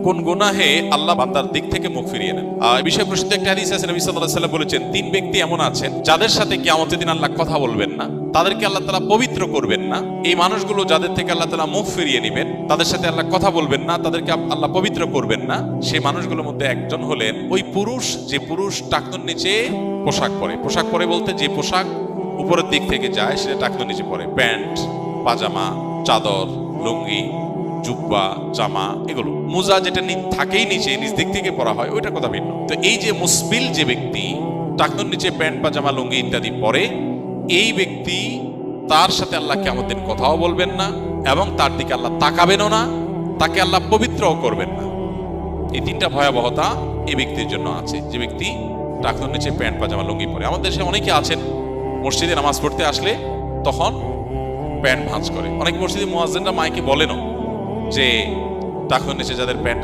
কোন গুনাহে আল্লাহ বান্দার দিক থেকে মুখ ফিরিয়ে নেন। এই বিষয়ে প্রসিদ্ধ একটা হাদিস আছে, নবী সাল্লাল্লাহু আলাইহি ওয়াসাল্লাম বলেছেন, তিন ব্যক্তি এমন আছেন যাদের সাথে কিয়ামতের দিন আল্লাহ কথা বলবেন না, তাদেরকে আল্লাহ তাআলা পবিত্র করবেন না। এই মানুষগুলো যাদের থেকে আল্লাহ তাআলা মুখ ফিরিয়ে নেবেন, তাদের সাথে আল্লাহ কথা বলবেন না, তাদেরকে আল্লাহ পবিত্র করবেন না। সেই মানুষগুলোর মধ্যে একজন হলেন ওই পুরুষ, যে পুরুষ টাকনুর নিচে পোশাক পরে। পোশাক পরে বলতে যে পোশাক উপরের দিক থেকে যায় সেটা টাকনুর নিচে পরে, প্যান্ট, পাজামা, চাদর, লুঙ্গি, জুব্বা, জামা, এগুলো। মোজা যেটা থাকেই নিচে, নিচ দিক থেকে পরা হয়, ওইটার কথা ভিন্ন। তো এই যে মুসবিল যে ব্যক্তি টাকনুর নিচে প্যান্ট, পাজামা, লুঙ্গি ইত্যাদি পরে, এই ব্যক্তি তার সাথে আল্লাহ কিয়ামতের দিন কথাও বলবেন না এবং তার দিকে আল্লাহ তাকাবেনও না, তাকে আল্লাহ পবিত্রও করবেন না। এই তিনটা ভয়াবহতা এই ব্যক্তির জন্য আছে, যে ব্যক্তি টাকনুর নিচে প্যান্ট, পাজামা, লুঙ্গি পরে। আমাদের দেশে অনেকে আছেন মসজিদে নামাজ পড়তে আসলে তখন প্যান্ট ভাঁজ করে। অনেক মসজিদে মুয়াজ্জিনরা মাইকে বলেনও যে টাকনুর নিচে যাদের প্যান্ট